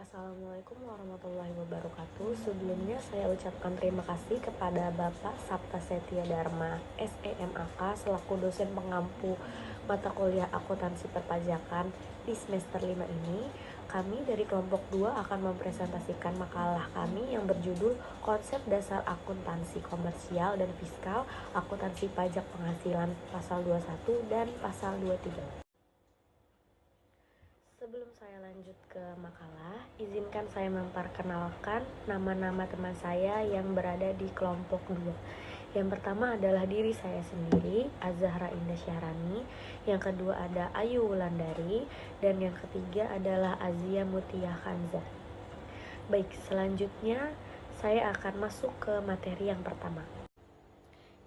Assalamualaikum warahmatullahi wabarakatuh. Sebelumnya saya ucapkan terima kasih kepada Bapak Sapta Setia Dharma, SEMAK, selaku dosen pengampu mata kuliah akuntansi perpajakan di semester 5 ini. Kami dari kelompok 2 akan mempresentasikan makalah kami yang berjudul Konsep Dasar Akuntansi Komersial dan Fiskal, Akuntansi Pajak Penghasilan Pasal 21 dan Pasal 23. Sebelum saya lanjut ke makalah, izinkan saya memperkenalkan nama-nama teman saya yang berada di kelompok 2. Yang pertama adalah diri saya sendiri, Azahra Indah Syahrani. Yang kedua ada Ayu Wulandari. Dan yang ketiga adalah Azia Mutia Khanza. Baik, selanjutnya saya akan masuk ke materi yang pertama.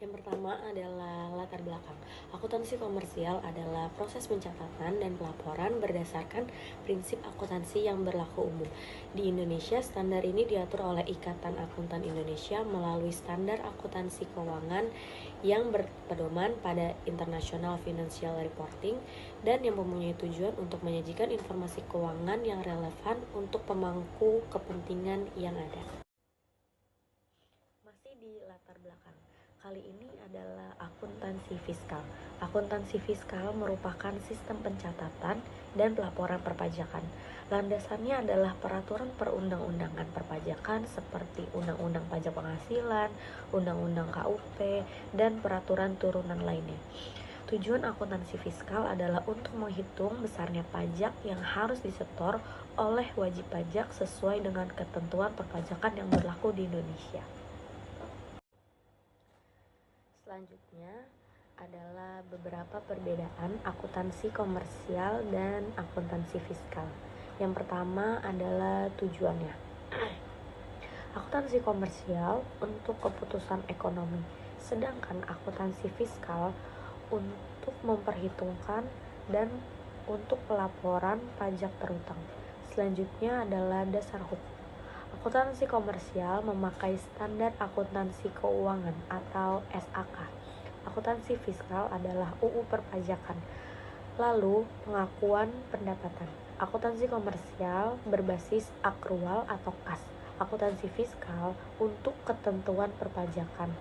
Yang pertama adalah latar belakang. Akuntansi komersial adalah proses pencatatan dan pelaporan berdasarkan prinsip akuntansi yang berlaku umum. Di Indonesia, standar ini diatur oleh Ikatan Akuntan Indonesia melalui standar akuntansi keuangan yang berpedoman pada International Financial Reporting dan yang mempunyai tujuan untuk menyajikan informasi keuangan yang relevan untuk pemangku kepentingan yang ada. Masih di latar belakang. Kali ini adalah akuntansi fiskal. Akuntansi fiskal merupakan sistem pencatatan dan pelaporan perpajakan. Landasannya adalah peraturan perundang-undangan perpajakan seperti Undang-Undang Pajak Penghasilan, Undang-Undang KUP, dan peraturan turunan lainnya. Tujuan akuntansi fiskal adalah untuk menghitung besarnya pajak yang harus disetor oleh wajib pajak sesuai dengan ketentuan perpajakan yang berlaku di Indonesia. Selanjutnya adalah beberapa perbedaan akuntansi komersial dan akuntansi fiskal. Yang pertama adalah tujuannya. Akuntansi komersial untuk keputusan ekonomi, sedangkan akuntansi fiskal untuk memperhitungkan dan untuk pelaporan pajak terutang. Selanjutnya adalah dasar hukum. Akuntansi komersial memakai standar akuntansi keuangan atau SAK. Akuntansi fiskal adalah UU perpajakan. Lalu, pengakuan pendapatan. Akuntansi komersial berbasis akrual atau kas. Akuntansi fiskal untuk ketentuan perpajakan.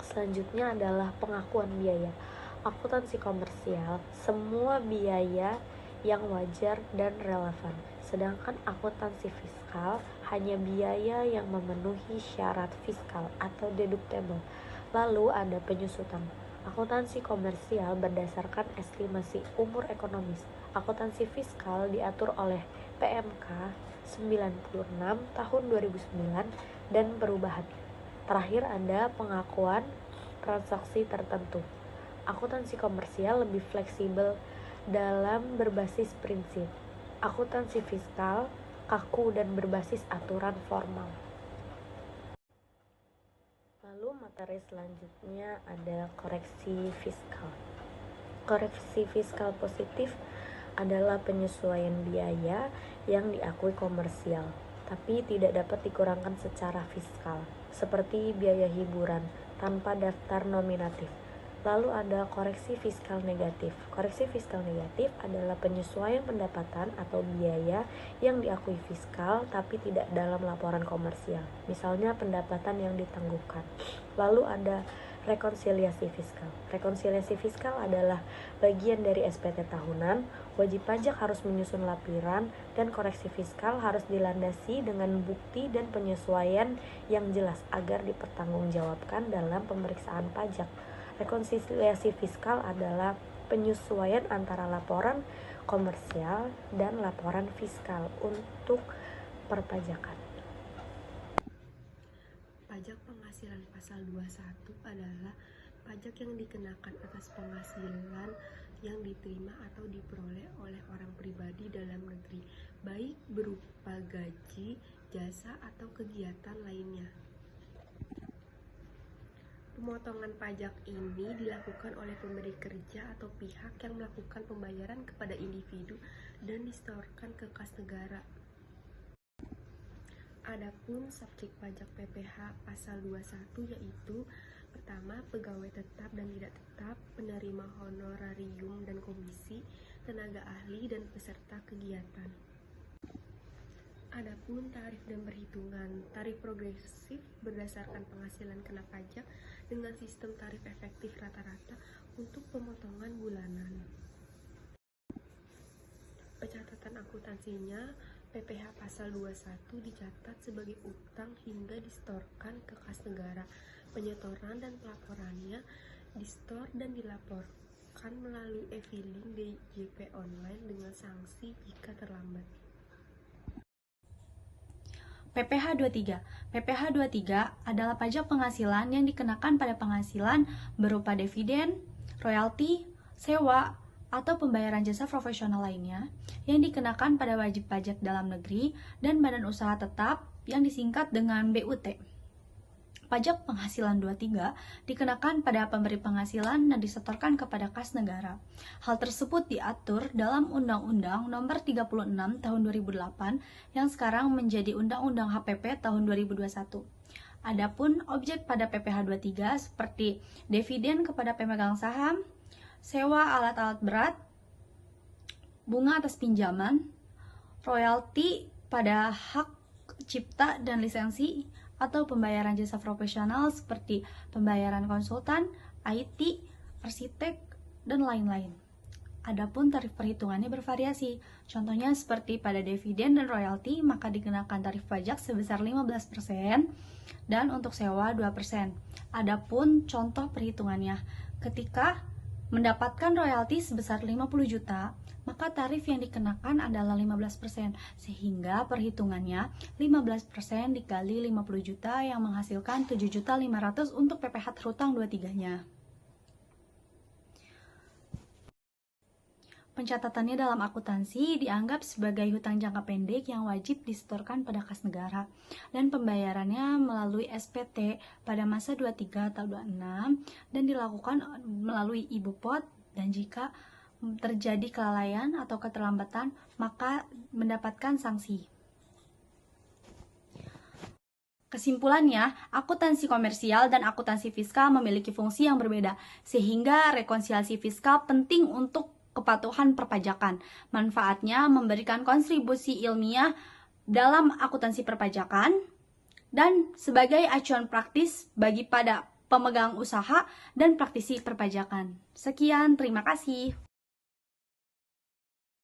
Selanjutnya adalah pengakuan biaya. Akuntansi komersial, semua biaya yang wajar dan relevan. Sedangkan akuntansi fiskal hanya biaya yang memenuhi syarat fiskal atau deductible. Lalu ada penyusutan. Akuntansi komersial berdasarkan estimasi umur ekonomis. Akuntansi fiskal diatur oleh PMK 96 tahun 2009 dan perubahan. Terakhir ada pengakuan transaksi tertentu. Akuntansi komersial lebih fleksibel dalam berbasis prinsip. Akuntansi fiskal kaku dan berbasis aturan formal. Lalu materi selanjutnya ada koreksi fiskal. Koreksi fiskal positif adalah penyesuaian biaya yang diakui komersial, tapi tidak dapat dikurangkan secara fiskal, seperti biaya hiburan tanpa daftar nominatif. Lalu ada koreksi fiskal negatif. Koreksi fiskal negatif adalah penyesuaian pendapatan atau biaya yang diakui fiskal tapi tidak dalam laporan komersial. Misalnya pendapatan yang ditangguhkan. Lalu ada rekonsiliasi fiskal. Rekonsiliasi fiskal adalah bagian dari SPT tahunan. Wajib pajak harus menyusun laporan dan koreksi fiskal harus dilandasi dengan bukti dan penyesuaian yang jelas agar dipertanggungjawabkan dalam pemeriksaan pajak. Rekonsiliasi fiskal adalah penyesuaian antara laporan komersial dan laporan fiskal untuk perpajakan. Pajak penghasilan pasal 21 adalah pajak yang dikenakan atas penghasilan yang diterima atau diperoleh oleh orang pribadi dalam negeri, baik berupa gaji, jasa, atau kegiatan lainnya. Pemotongan pajak ini dilakukan oleh pemberi kerja atau pihak yang melakukan pembayaran kepada individu dan disetorkan ke kas negara. Adapun subjek pajak PPh pasal 21 yaitu pertama, pegawai tetap dan tidak tetap, penerima honorarium dan komisi, tenaga ahli, dan peserta kegiatan. Adapun tarif dan perhitungan, tarif progresif berdasarkan penghasilan kena pajak dengan sistem tarif efektif rata-rata untuk pemotongan bulanan. Pencatatan akuntansinya, PPh pasal 21 dicatat sebagai utang hingga disetorkan ke kas negara. Penyetoran dan pelaporannya disetor dan dilaporkan melalui e-filing DJP online dengan sanksi jika terlambat. PPh 23. PPh 23 adalah pajak penghasilan yang dikenakan pada penghasilan berupa dividen, royalti, sewa, atau pembayaran jasa profesional lainnya yang dikenakan pada wajib pajak dalam negeri dan badan usaha tetap yang disingkat dengan BUT. Pajak penghasilan 23 dikenakan pada pemberi penghasilan dan disetorkan kepada kas negara. Hal tersebut diatur dalam Undang-Undang Nomor 36 Tahun 2008 yang sekarang menjadi Undang-Undang HPP Tahun 2021. Adapun objek pada PPh 23 seperti dividen kepada pemegang saham, sewa alat-alat berat, bunga atas pinjaman, royalti pada hak cipta dan lisensi, atau pembayaran jasa profesional seperti pembayaran konsultan, IT, arsitek, dan lain-lain. Adapun tarif perhitungannya bervariasi. Contohnya seperti pada dividen dan royalti, maka dikenakan tarif pajak sebesar 15% dan untuk sewa 2%. Adapun contoh perhitungannya, ketika mendapatkan royalti sebesar 50 juta, maka tarif yang dikenakan adalah 15%, sehingga perhitungannya 15% dikali 50 juta yang menghasilkan 7.500.000 untuk PPh terhutang 23-nya. Pencatatannya dalam akuntansi dianggap sebagai hutang jangka pendek yang wajib disetorkan pada kas negara, dan pembayarannya melalui SPT pada masa 23 atau 26 dan dilakukan melalui ibu pot, dan jika terjadi kelalaian atau keterlambatan maka mendapatkan sanksi. Kesimpulannya, akuntansi komersial dan akuntansi fiskal memiliki fungsi yang berbeda, sehingga rekonsiliasi fiskal penting untuk kepatuhan perpajakan. Manfaatnya memberikan kontribusi ilmiah dalam akuntansi perpajakan dan sebagai acuan praktis bagi pada pemegang usaha dan praktisi perpajakan. Sekian, terima kasih.